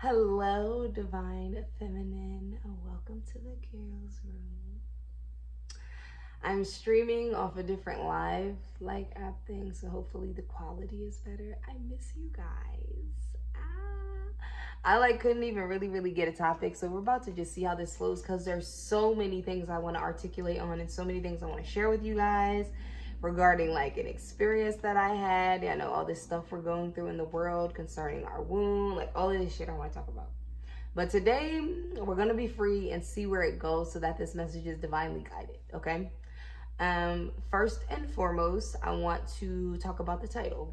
Hello, Divine Feminine. Welcome to the Girls Room. I'm streaming off a different live app thing, so hopefully the quality is better. I miss you guys. I couldn't even really get a topic, so we're about to just see how this flows because there's so many things I want to articulate on and so many things I want to share with you guys regarding an experience that I had. I know all this stuff we're going through in the world concerning our wound, all of this shit I want to talk about. But today we're gonna be free and see where it goes so that this message is divinely guided. Okay. First and foremost, I want to talk about the title.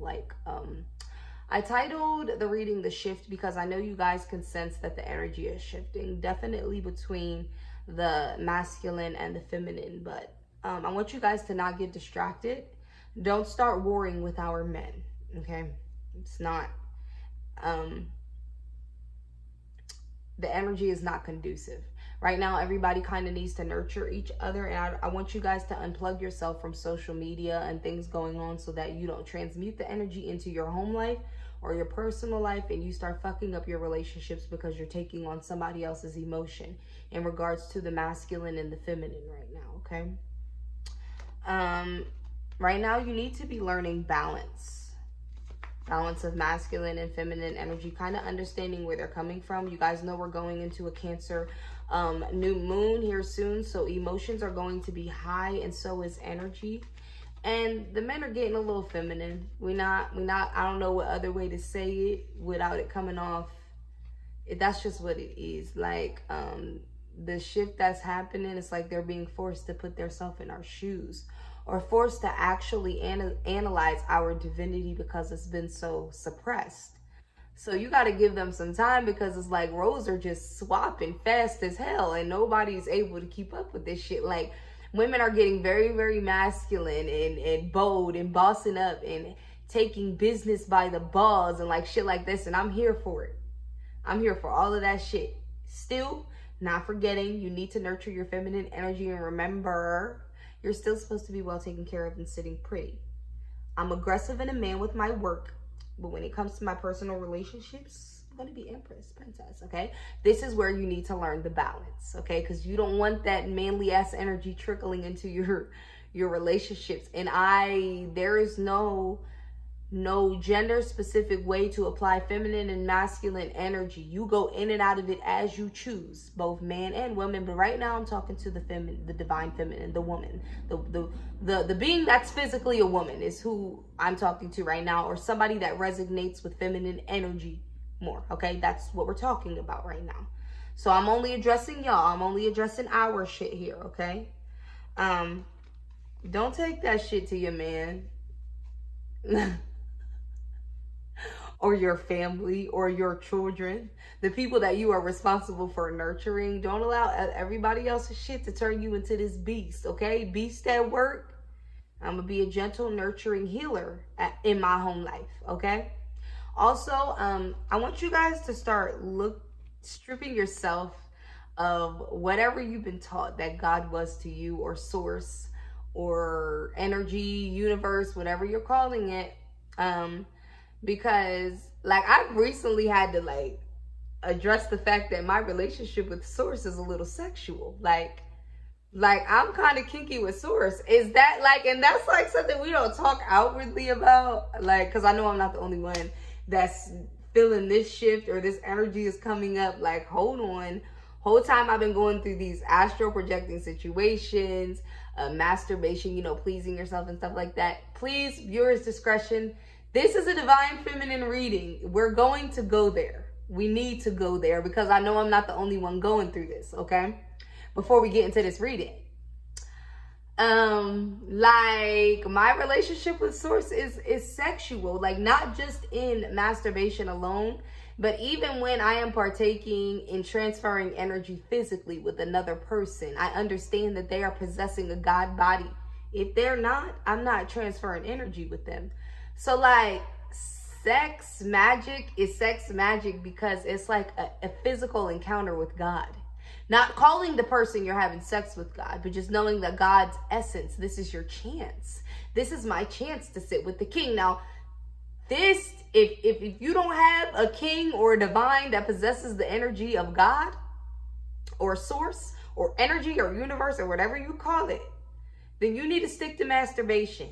I titled the reading The Shift because I know you guys can sense that the energy is shifting, definitely between the masculine and the feminine. But I want you guys to not get distracted. Don't start warring with our men, okay? It's not, the energy is not conducive. Right now, everybody kind of needs to nurture each other. And I want you guys to unplug yourself from social media and things going on so that you don't transmute the energy into your home life or your personal life and you start fucking up your relationships because you're taking on somebody else's emotion in regards to the masculine and the feminine right now, okay? Right now, you need to be learning balance of masculine and feminine energy, kind of understanding where they're coming from. You guys know we're going into a Cancer new moon here soon, so emotions are going to be high and so is energy. And the men are getting a little feminine. We're not, I don't know what other way to say it without it coming off. That's just what it is. The shift that's happening, it's like they're being forced to put themselves in our shoes or forced to actually analyze our divinity because it's been so suppressed. So you got to give them some time because it's like roles are just swapping fast as hell and nobody's able to keep up with this shit. Women are getting very masculine and bold and bossing up and taking business by the balls and shit like this. And I'm here for it. I'm here for all of that shit. Still, not forgetting you need to nurture your feminine energy and remember you're still supposed to be well taken care of and sitting pretty. I'm aggressive and a man with my work, but when it comes to my personal relationships, I'm going to be Empress, Princess, okay? This is where you need to learn the balance, okay? Because you don't want that manly-ass energy trickling into your relationships. And there is no gender-specific way to apply feminine and masculine energy. You go in and out of it as you choose, both man and woman. But right now, I'm talking to the feminine, the divine feminine, the woman, the being that's physically a woman is who I'm talking to right now, or somebody that resonates with feminine energy more. Okay, that's what we're talking about right now. So I'm only addressing y'all. I'm only addressing our shit here. Okay. Don't take that shit to your man. Or your family or your children, the people that you are responsible for nurturing. Don't allow everybody else's shit to turn you into this beast, okay? Beast at work. I'm gonna be a gentle, nurturing healer in my home life, okay? Also, I want you guys to start stripping yourself of whatever you've been taught that God was to you, or source, or energy, universe, whatever you're calling it. Because I've recently had to address the fact that my relationship with Source is a little sexual. I'm kind of kinky with Source. Is that and that's something we don't talk outwardly about, because I know I'm not the only one that's feeling this shift or this energy is coming up. Hold on. Whole time I've been going through these astral projecting situations, masturbation, pleasing yourself and stuff like that. Please, viewers' discretion. This is a divine feminine reading. We're going to go there. We need to go there because I know I'm not the only one going through this, okay? Before we get into this reading. My relationship with Source is sexual, not just in masturbation alone, but even when I am partaking in transferring energy physically with another person, I understand that they are possessing a God body. If they're not, I'm not transferring energy with them. So sex magic is sex magic because it's a physical encounter with God. Not calling the person you're having sex with God, but just knowing that God's essence, this is your chance. This is my chance to sit with the king. Now, This, if you don't have a king or a divine that possesses the energy of God or source or energy or universe or whatever you call it, then you need to stick to masturbation.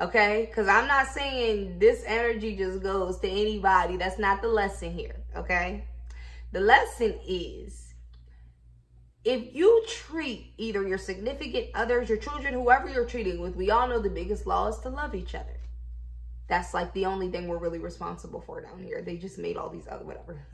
Okay? Because I'm not saying this energy just goes to anybody. That's not the lesson here. Okay? The lesson is, if you treat either your significant others, your children, whoever you're treating with, we all know the biggest law is to love each other. That's like the only thing we're really responsible for down here. They just made all these other whatever.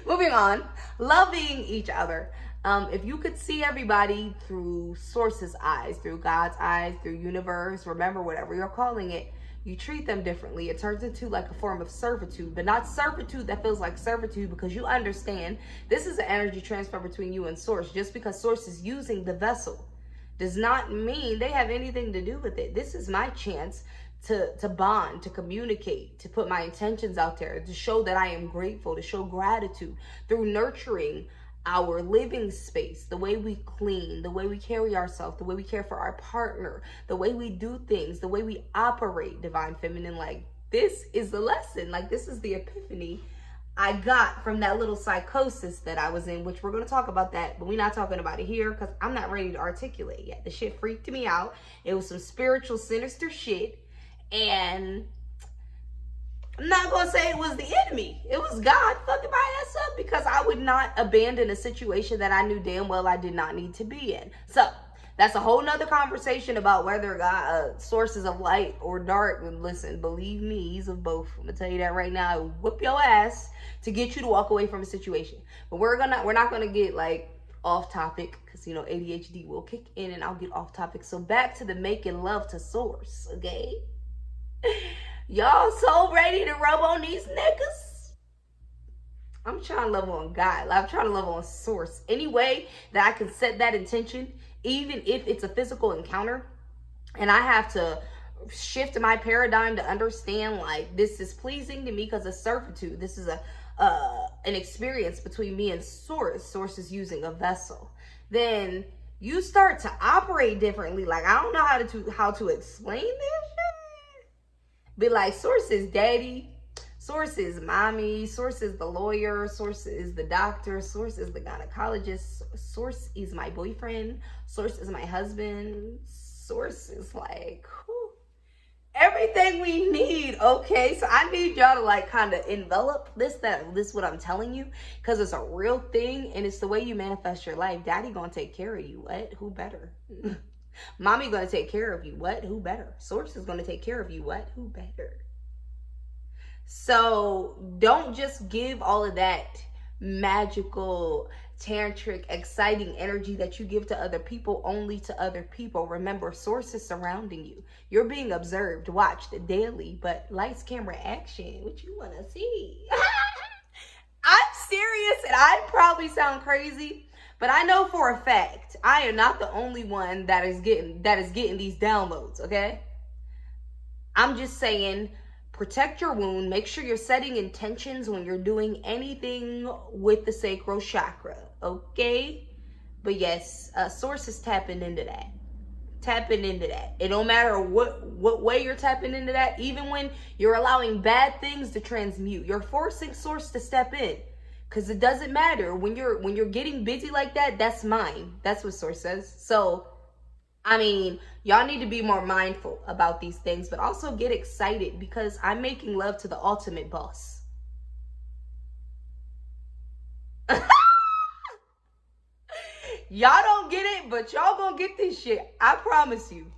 Moving on. Loving each other. If you could see everybody through source's eyes, through God's eyes, through universe, remember whatever you're calling it, you treat them differently. It turns into like a form of servitude, but not servitude that feels like servitude, because you understand this is an energy transfer between you and source. Just because source is using the vessel does not mean they have anything to do with it. This is my chance to bond, to communicate, to put my intentions out there, to show that I am grateful, to show gratitude through nurturing our living space, the way we clean, the way we carry ourselves, the way we care for our partner, the way we do things, the way we operate divine feminine. Like, this is the lesson. Like, this is the epiphany I got from that little psychosis that I was in, which we're going to talk about that, but we're not talking about it here because I'm not ready to articulate yet. The shit freaked me out. It was some spiritual, sinister shit. And I'm not going to say it was the enemy. It was God fucking my ass up, because I would not abandon a situation that I knew damn well I did not need to be in. So that's a whole nother conversation about whether God, sources of light or dark. And listen, believe me, he's of both. I'm going to tell you that right now. I will whip your ass to get you to walk away from a situation. But we're not going to get like off topic, because you know ADHD will kick in and I'll get off topic. So back to the making love to source, okay? Y'all so ready to rub on these niggas? I'm trying to love on God. I'm trying to love on source. Any way that I can set that intention, even if it's a physical encounter, and I have to shift my paradigm to understand like this is pleasing to me because of servitude. This is an experience between me and source. Source is using a vessel. Then you start to operate differently. Like, I don't know how to explain this shit. Be like, source is daddy, source is mommy, source is the lawyer, source is the doctor, source is the gynecologist, source is my boyfriend, source is my husband, source is like, whew, everything we need. Okay, so I need y'all to like kind of envelop this what I'm telling you, because it's a real thing and it's the way you manifest your life. Daddy gonna take care of you. What? Who better? Mommy gonna take care of you. What? Who better? Source is gonna take care of you. What? Who better? So don't just give all of that magical, tantric, exciting energy that you give to other people only to other people. Remember, source is surrounding you. You're being observed, watched daily, but lights, camera, action. What you wanna see? I'm serious, and I probably sound crazy, but I know for a fact I am not the only one that is getting these downloads, okay? I'm just saying, protect your wound. Make sure you're setting intentions when you're doing anything with the sacral chakra, okay? But yes, source is tapping into that. Tapping into that. It don't matter what way you're tapping into that. Even when you're allowing bad things to transmute, you're forcing source to step in. Because it doesn't matter when you're getting busy like that. That's mine. That's what source says. So, I mean, y'all need to be more mindful about these things, but also get excited because I'm making love to the ultimate boss. Y'all don't get it, but y'all gonna get this shit. I promise you.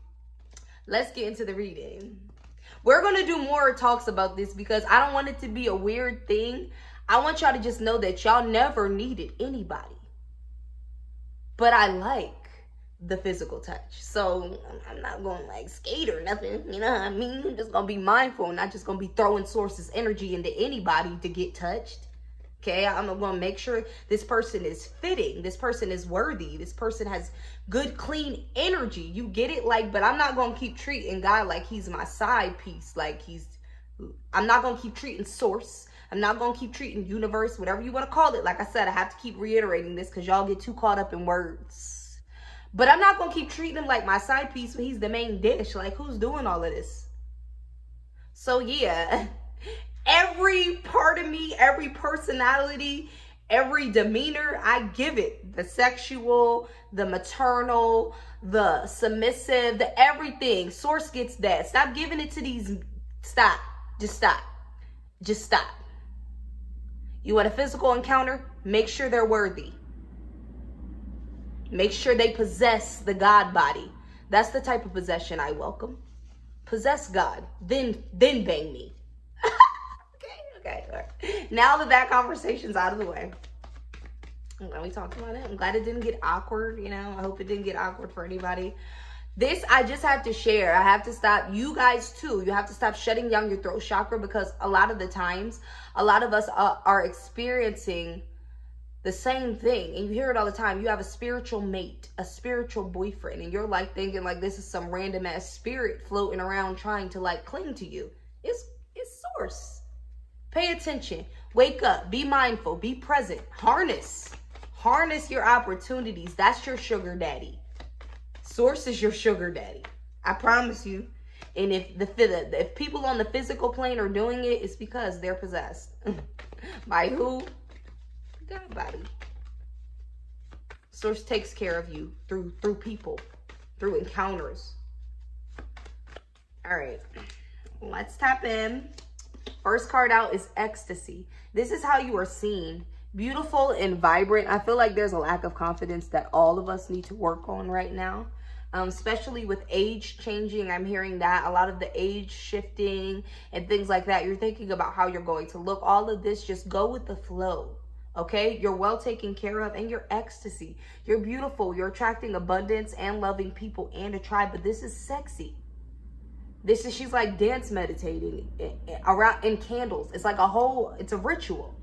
Let's get into the reading. We're gonna do more talks about this because I don't want it to be a weird thing. I want y'all to just know that y'all never needed anybody. But I like the physical touch. So I'm not going to like skate or nothing. You know what I mean? I'm just going to be mindful. Not just going to be throwing sources energy into anybody to get touched. Okay? I'm going to make sure this person is fitting. This person is worthy. This person has good, clean energy. You get it? Like, but I'm not going to keep treating God like he's my side piece. Like I'm not going to keep treating source. I'm not going to keep treating universe, whatever you want to call it. Like I said, I have to keep reiterating this because y'all get too caught up in words. But I'm not going to keep treating him like my side piece when he's the main dish. Like, who's doing all of this? So yeah, every part of me, every personality, every demeanor, I give it. The sexual, the maternal, the submissive, the everything. Source gets that. Stop giving it to these. Stop. Just stop. Just stop. You want a physical encounter? Make sure they're worthy. Make sure they possess the God body. That's the type of possession I welcome. Possess God, then bang me. Okay. All right. Now that conversation's out of the way, I'm glad we talked about it. I'm glad it didn't get awkward. You know, I hope it didn't get awkward for anybody. This, I just have to share. I have to stop. You guys too. You have to stop shutting down your throat chakra, because a lot of the times, a lot of us are experiencing the same thing, and you hear it all the time. You have a spiritual mate, a spiritual boyfriend, and you're like thinking like this is some random ass spirit floating around trying to like cling to you. It's source. Pay attention. Wake up. Be mindful. Be present. Harness your opportunities. That's your sugar daddy. Source is your sugar daddy. I promise you. And if people on the physical plane are doing it, it's because they're possessed. By who? God body. Source takes care of you through people, through encounters. All right, let's tap in. First card out is ecstasy. This is how you are seen. Beautiful and vibrant. I feel like there's a lack of confidence that all of us need to work on right now. Especially with age changing. I'm hearing that a lot of the age shifting and things like that. You're thinking about how you're going to look. All of this, just go with the flow. Okay, you're well taken care of, and you're ecstasy. You're beautiful. You're attracting abundance and loving people and a tribe. But this is sexy. She's like dance meditating around in candles. It's like it's a ritual,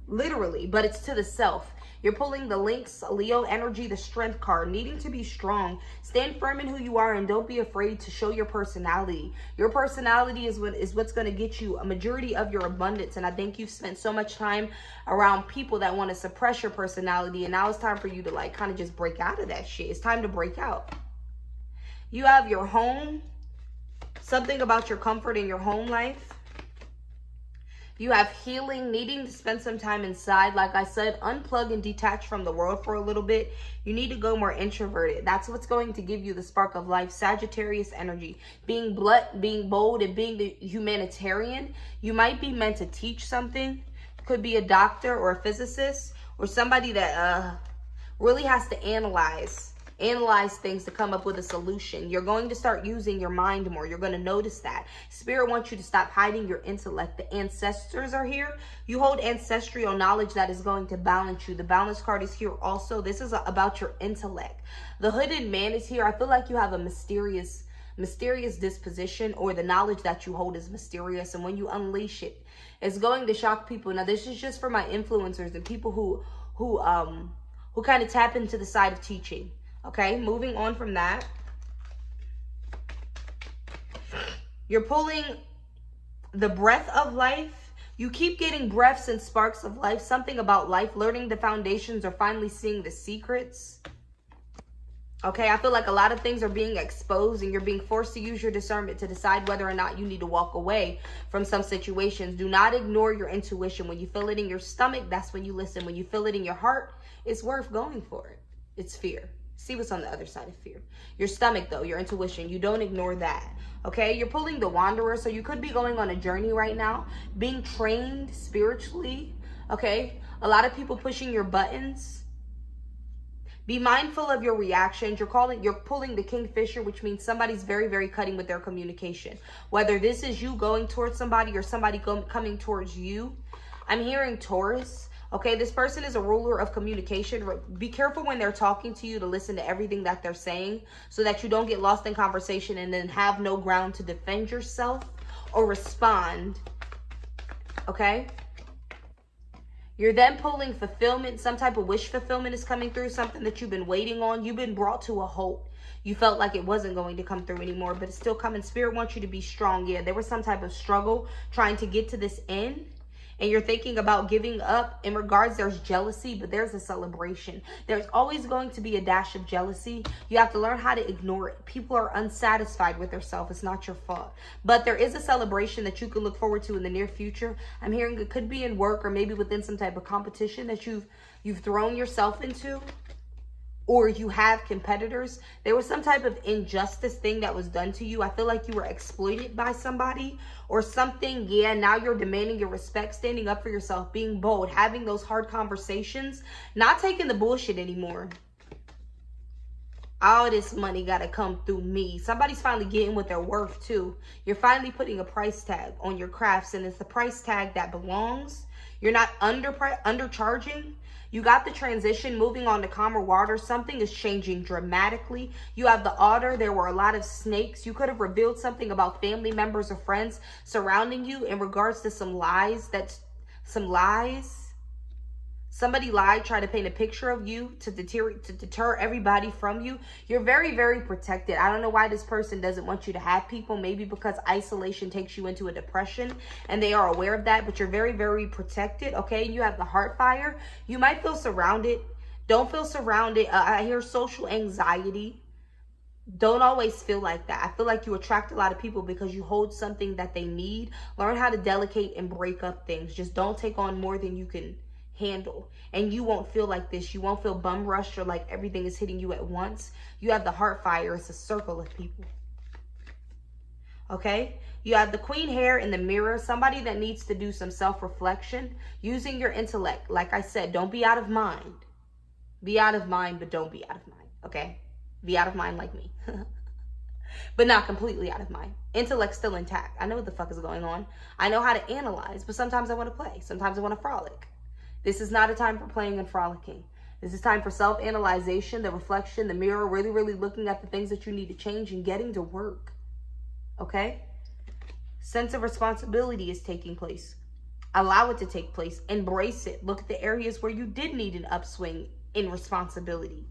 literally, but it's to the self. You're pulling the Lynx, Leo energy, the strength card, needing to be strong. Stand firm in who you are, and don't be afraid to show your personality. Your personality is what's going to get you a majority of your abundance. And I think you've spent so much time around people that want to suppress your personality. And now it's time for you to like kind of just break out of that shit. It's time to break out. You have your home, something about your comfort in your home life. You have healing, needing to spend some time inside. Like I said, unplug and detach from the world for a little bit. You need to go more introverted. That's what's going to give you the spark of life. Sagittarius energy. Being blunt, being bold, and being the humanitarian. You might be meant to teach something. Could be a doctor or a physicist or somebody that really has to analyze things to come up with a solution. You're going to start using your mind more. You're going to notice that. Spirit wants you to stop hiding your intellect. The ancestors are here. You hold ancestral knowledge that is going to balance you. The balance card is here also. This is about your intellect. The hooded man is here. I feel like you have a mysterious disposition, or the knowledge that you hold is mysterious, and when you unleash it, it's going to shock people. Now, this is just for my influencers and people who kind of tap into the side of teaching. Okay, moving on from that. You're pulling the breath of life. You keep getting breaths and sparks of life. Something about life, learning the foundations, or finally seeing the secrets. Okay, I feel like a lot of things are being exposed, and you're being forced to use your discernment to decide whether or not you need to walk away from some situations. Do not ignore your intuition. When you feel it in your stomach, that's when you listen. When you feel it in your heart, it's worth going for it. It's fear. See what's on the other side of fear. Your stomach, though, your intuition, you don't ignore that. Okay, you're pulling the wanderer, so you could be going on a journey right now, being trained spiritually. Okay, a lot of people pushing your buttons. Be mindful of your reactions. You're pulling the Kingfisher, which means somebody's very, very cutting with their communication. Whether this is you going towards somebody or somebody coming towards you. I'm hearing Taurus. Okay, this person is a ruler of communication. Be careful when they're talking to you to listen to everything that they're saying, so that you don't get lost in conversation and then have no ground to defend yourself or respond. Okay? You're then pulling fulfillment. Some type of wish fulfillment is coming through, something that you've been waiting on. You've been brought to a halt. You felt like it wasn't going to come through anymore, but it's still coming. Spirit wants you to be strong. Yeah, there was some type of struggle trying to get to this end. and you're thinking about giving up in regards, there's jealousy, but there's a celebration. There's always going to be a dash of jealousy. You have to learn how to ignore it. People are unsatisfied with themselves. It's not your fault. But there is a celebration that you can look forward to in the near future. I'm hearing it could be in work or maybe within some type of competition that you've thrown yourself into, or you have competitors. There was some type of injustice thing that was done to you. I feel like you were exploited by somebody or something. Yeah, now you're demanding your respect, standing up for yourself, being bold, having those hard conversations, not taking the bullshit anymore. All this money got to come through me. Somebody's finally getting what they're worth too. You're finally putting a price tag on your crafts, and it's the price tag that belongs. You're not undercharging. You got the transition, moving on to calmer water. Something is changing dramatically. You have the otter. There were a lot of snakes. You could have revealed something about family members or friends surrounding you in regards to some lies. Somebody lied, tried to paint a picture of you to deter everybody from you. You're very, very protected. I don't know why this person doesn't want you to have people. Maybe because isolation takes you into a depression and they are aware of that. But you're very, very protected, okay? You have the heart fire. You might feel surrounded. Don't feel surrounded. I hear social anxiety. Don't always feel like that. I feel like you attract a lot of people because you hold something that they need. Learn how to delegate and break up things. Just don't take on more than you can handle, and you won't feel like this. You won't feel bum rushed or like everything is hitting you at once. You have the heart fire. It's a circle of people, okay? You have the queen hair in the mirror, somebody that needs to do some self-reflection using your intellect. Like I said, don't be out of mind. Be out of mind, but don't be out of mind, okay? Be out of mind like me. But not completely out of mind. Intellect still intact. I know what the fuck is going on. I know how to analyze, but sometimes I want to play. Sometimes I want to frolic. This is not a time for playing and frolicking. This is time for self-analyzation, the reflection, the mirror, really, really looking at the things that you need to change and getting to work. Okay? Sense of responsibility is taking place. Allow it to take place. Embrace it. Look at the areas where you did need an upswing in responsibility.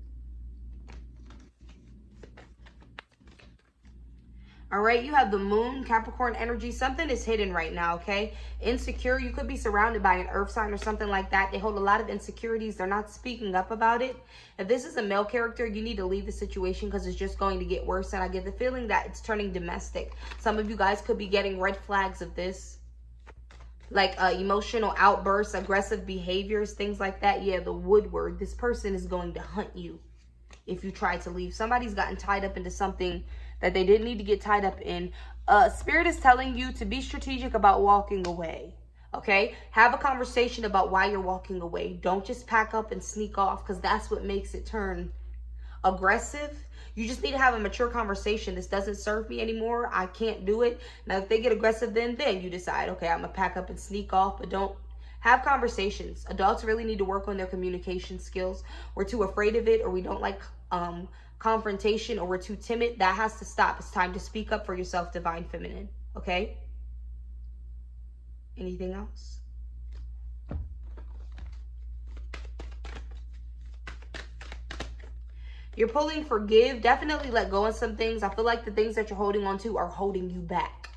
All right, you have the moon, Capricorn energy. Something is hidden right now, okay? Insecure, you could be surrounded by an earth sign or something like that. They hold a lot of insecurities. They're not speaking up about it. If this is a male character, you need to leave the situation because it's just going to get worse. And I get the feeling that it's turning domestic. Some of you guys could be getting red flags of this. Like emotional outbursts, aggressive behaviors, things like that. Yeah, the Woodward. This person is going to hunt you if you try to leave. Somebody's gotten tied up into something that they didn't need to get tied up in. Spirit is telling you to be strategic about walking away, okay? Have a conversation about why you're walking away. Don't just pack up and sneak off, because that's what makes it turn aggressive. You just need to have a mature conversation. This doesn't serve me anymore. I can't do it. Now, if they get aggressive, then you decide, okay, I'm going to pack up and sneak off, but don't. Have conversations. Adults really need to work on their communication skills. We're too afraid of it, or we don't like confrontation, or we're too timid. That has to stop. It's time to speak up for yourself, divine feminine. Okay? Anything else? You're pulling forgive. Definitely let go of some things. I feel like the things that you're holding on to are holding you back.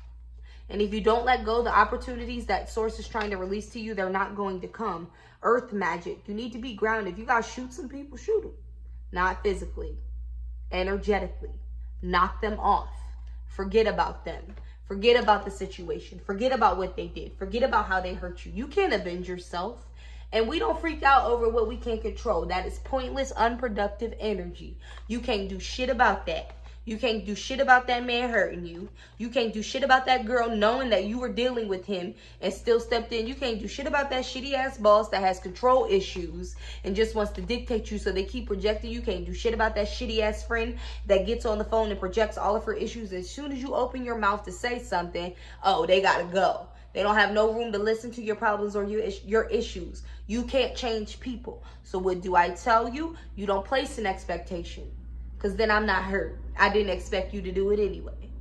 And if you don't let go, the opportunities that source is trying to release to you, they're not going to come. Earth magic. You need to be grounded. If you guys shoot some people, shoot them. Not physically. Energetically. Knock them off. Forget about them. Forget about the situation. Forget about what they did. Forget about how they hurt you. You can't avenge yourself. And we don't freak out over what we can't control. That is pointless, unproductive energy. You can't do shit about that. You can't do shit about that man hurting you. You can't do shit about that girl knowing that you were dealing with him and still stepped in. You can't do shit about that shitty ass boss that has control issues and just wants to dictate you, so they keep projecting. You can't do shit about that shitty ass friend that gets on the phone and projects all of her issues. As soon as you open your mouth to say something, oh, they gotta go. They don't have no room to listen to your problems or your issues. You can't change people. So what do I tell you? You don't place an expectation, because then I'm not hurt. I didn't expect you to do it anyway.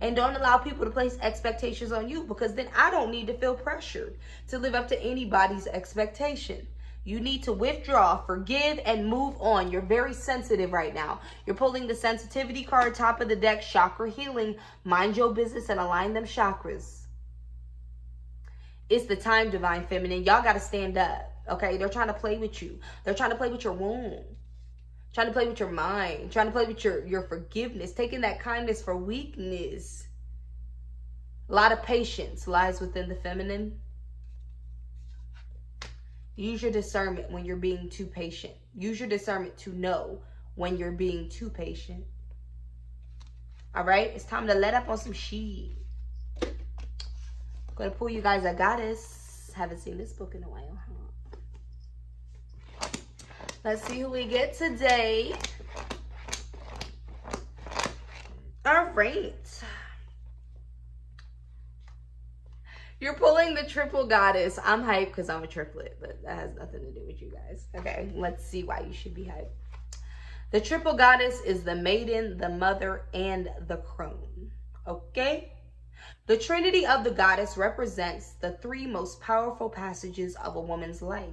And don't allow people to place expectations on you, because then I don't need to feel pressured to live up to anybody's expectation. You need to withdraw, forgive, and move on. You're very sensitive right now. You're pulling the sensitivity card, top of the deck, chakra healing. Mind your business and align them chakras. It's the time, divine feminine. Y'all got to stand up, okay? They're trying to play with you. They're trying to play with your womb. Trying to play with your mind. Trying to play with your forgiveness. Taking that kindness for weakness. A lot of patience lies within the feminine. Use your discernment when you're being too patient. Use your discernment to know when you're being too patient. All right? It's time to let up on some shit. I'm going to pull you guys a goddess. Haven't seen this book in a while, huh? Let's see who we get today. All right. You're pulling the triple goddess. I'm hyped because I'm a triplet, but that has nothing to do with you guys. Okay, let's see why you should be hyped. The triple goddess is the maiden, the mother, and the crone. Okay? The trinity of the goddess represents the three most powerful passages of a woman's life.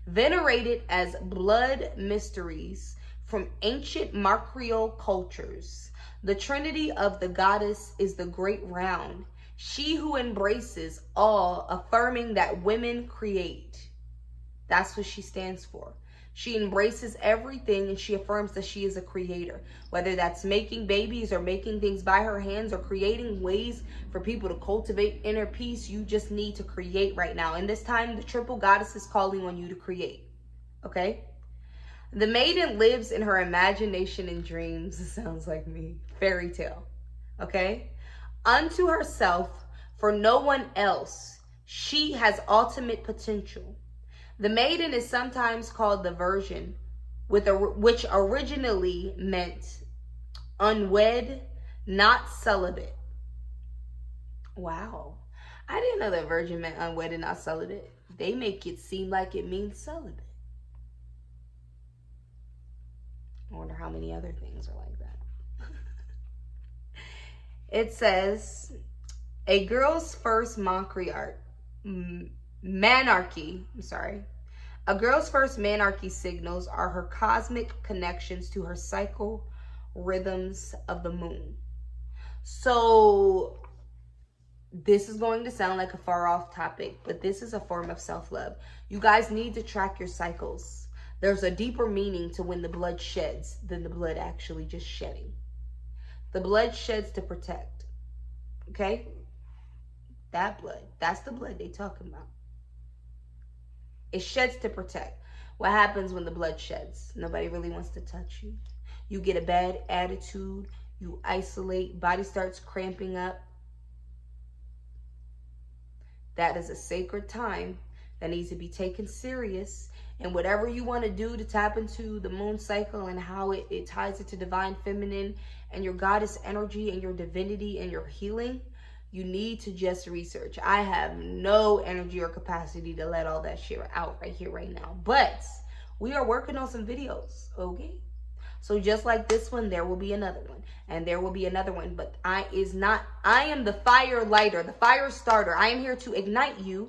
Venerated as blood mysteries from ancient Marcrial cultures, the trinity of the goddess is the great round, she who embraces all, affirming that women create. That's what she stands for. She embraces everything and she affirms that she is a creator. Whether that's making babies or making things by her hands or creating ways for people to cultivate inner peace, you just need to create right now. And this time, the triple goddess is calling on you to create. Okay? The maiden lives in her imagination and dreams. It sounds like me. Fairy tale. Okay? Unto herself, for no one else, she has ultimate potential. The maiden is sometimes called the virgin, which originally meant unwed, not celibate. Wow. I didn't know that virgin meant unwed and not celibate. They make it seem like it means celibate. I wonder how many other things are like that. It says, a girl's first A girl's first manarchy signals are her cosmic connections to her cycle rhythms of the moon. So this is going to sound like a far off topic, but this is a form of self-love. You guys need to track your cycles. There's a deeper meaning to when the blood sheds than the blood actually just shedding. The blood sheds to protect. Okay? That blood. That's the blood they talking about. It sheds to protect. What happens when the blood sheds? Nobody really wants to touch you. You get a bad attitude. You isolate. Body starts cramping up. That is a sacred time that needs to be taken serious. And whatever you want to do to tap into the moon cycle and how it ties it to divine feminine and your goddess energy and your divinity and your healing, you need to just research. I have no energy or capacity to let all that shit out right here, right now. But we are working on some videos, okay? So just like this one, there will be another one. And there will be another one. But I am the fire lighter, the fire starter. I am here to ignite you,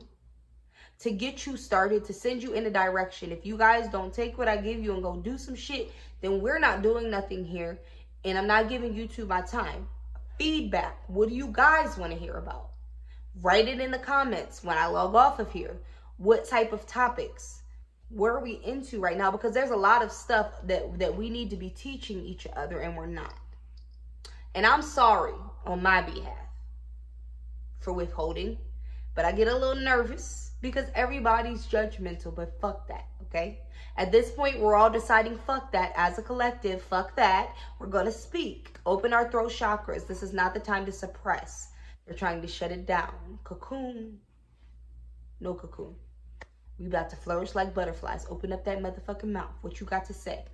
to get you started, to send you in a direction. If you guys don't take what I give you and go do some shit, then we're not doing nothing here. And I'm not giving YouTube my time. Feedback. What do you guys want to hear about? Write it in the comments when I log off of here. What type of topics? What are we into right now? Because there's a lot of stuff that we need to be teaching each other and we're not. And I'm sorry on my behalf for withholding. But I get a little nervous because everybody's judgmental. But fuck that, okay? At this point, we're all deciding fuck that as a collective. Fuck that. We're going to speak. Open our throat chakras. This is not the time to suppress. They're trying to shut it down. Cocoon. No cocoon. We about to flourish like butterflies. Open up that motherfucking mouth. What you got to say?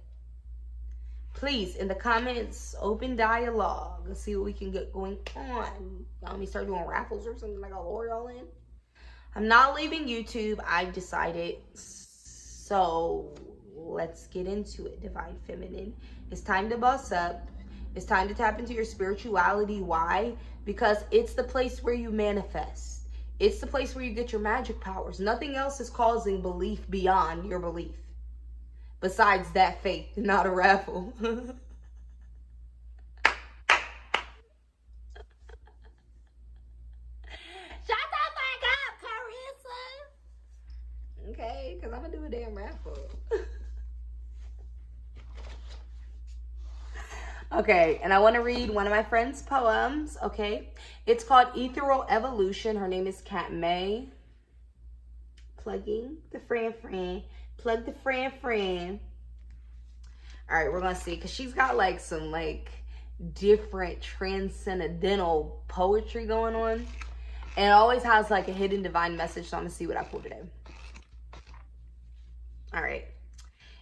Please, in the comments, open dialogue. Let's see what we can get going on. Y'all want me to start doing raffles or something like I'll lure y'all in? I'm not leaving YouTube. I've decided. So let's get into it, divine feminine. It's time to boss up. It's time to tap into your spirituality. Why? Because it's the place where you manifest. It's the place where you get your magic powers. Nothing else is causing belief beyond your belief. Besides that faith, not a raffle. Shut the fuck up, okay? Because I'm going to do a damn raffle. Okay, and I want to read one of my friend's poems, okay? It's called Ethereal Evolution. Her name is Kat May. Plugging the friend. Plug the friend. All right, we're going to see, because she's got like some like different transcendental poetry going on. And it always has like a hidden divine message, so I'm going to see what I pull today. All right.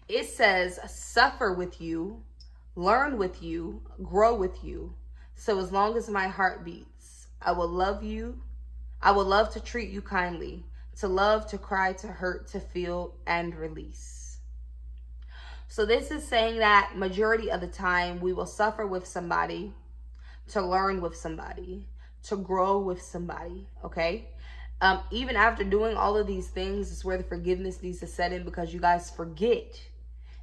It says, suffer with you, learn with you, grow with you. So as long as my heart beats, I will love you. I will love to treat you kindly, to love, to cry, to hurt, to feel, and release. So this is saying that majority of the time we will suffer with somebody, to learn with somebody, to grow with somebody, okay? Even after doing all of these things, it's where the forgiveness needs to set in, because you guys forget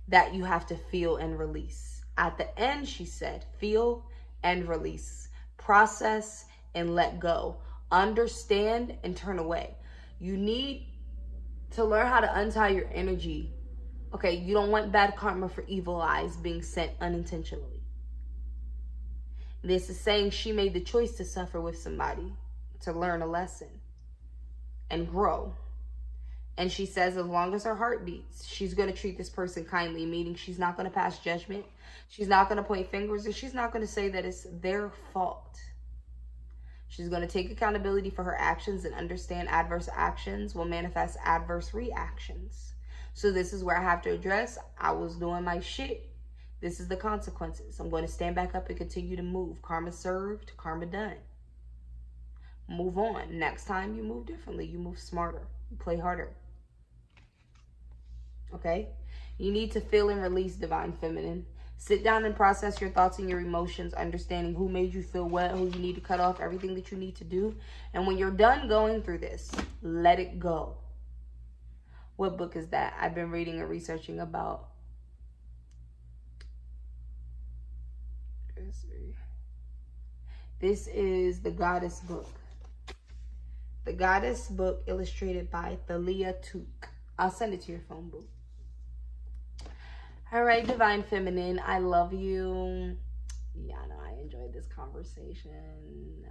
that you have to feel and release. At the end, she said, feel and release, process and let go, understand and turn away. You need to learn how to untie your energy. Okay, you don't want bad karma for evil eyes being sent unintentionally. This is saying she made the choice to suffer with somebody, to learn a lesson and grow. And she says as long as her heart beats, she's going to treat this person kindly, meaning she's not going to pass judgment. She's not going to point fingers, and she's not going to say that it's their fault. She's going to take accountability for her actions and understand adverse actions will manifest adverse reactions. So this is where I have to address, I was doing my shit. This is the consequences. I'm going to stand back up and continue to move. Karma served, karma done. Move on. Next time you move differently. You move smarter. You play harder. Okay? You need to feel and release, Divine Feminine. Sit down and process your thoughts and your emotions, understanding who made you feel what, who you need to cut off, everything that you need to do. And when you're done going through this, let it go. What book is that? I've been reading and researching about. This is The Goddess book. The Goddess book, illustrated by Thalia Took. I'll send it to your phone, boo. All right, Divine Feminine, I love you. Yeah, I know I enjoyed this conversation.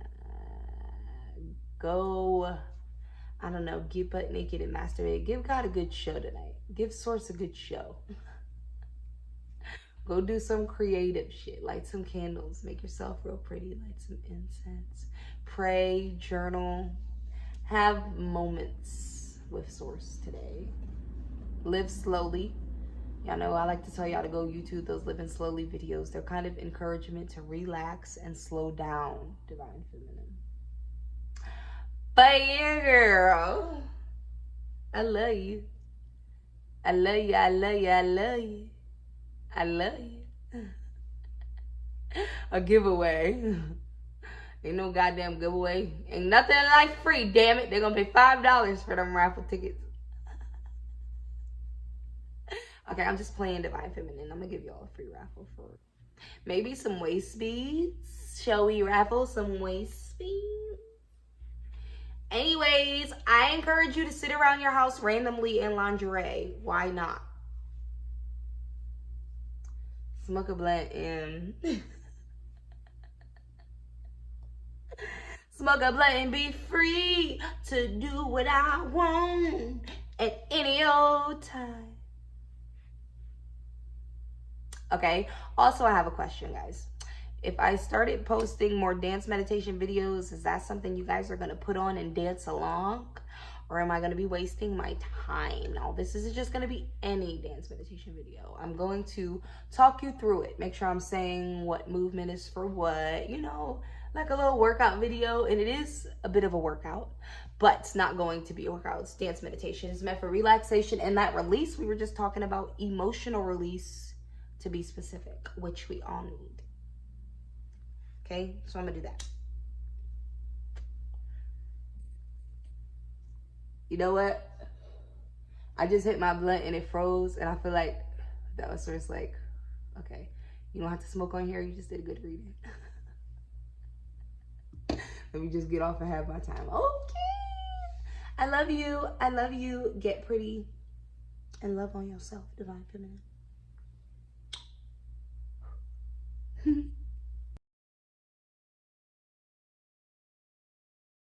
Go, I don't know, get butt naked and masturbate. Give God a good show tonight. Give Source a good show. Go do some creative shit. Light some candles. Make yourself real pretty. Light some incense. Pray, journal. Have moments with Source today. Live slowly. Y'all know I like to tell y'all to go YouTube those living slowly videos. They're kind of encouragement to relax and slow down, Divine Feminine. But yeah, girl. I love you. I love you. I love you. I love you. I love you. A giveaway. Ain't no goddamn giveaway. Ain't nothing in life free, damn it. They're gonna pay $5 for them raffle tickets. Okay, I'm just playing Divine Feminine. I'm gonna give y'all a free raffle for maybe some waist beads. Shall we raffle some waist beads? Anyways, I encourage you to sit around your house randomly in lingerie. Why not? Smoke a blunt and smoke a blunt and be free to do what I want at any old time. Okay, also I have a question, guys. If I started posting more dance meditation videos, is that something you guys are going to put on and dance along? Or am I going to be wasting my time? Now, this isn't just going to be any dance meditation video. I'm going to talk you through it. Make sure I'm saying what movement is for what, you know, like a little workout video. And it is a bit of a workout, but it's not going to be a workout. It's dance meditation. It's meant for relaxation and that release. We were just talking about emotional release, to be specific, which we all need. Okay, so I'm gonna do that. You know what? I just hit my blunt and it froze, and I feel like that was sort of like, okay, you don't have to smoke on here. You just did a good reading. Let me just get off and have my time. Okay. I love you. I love you. Get pretty and love on yourself, Divine Feminine.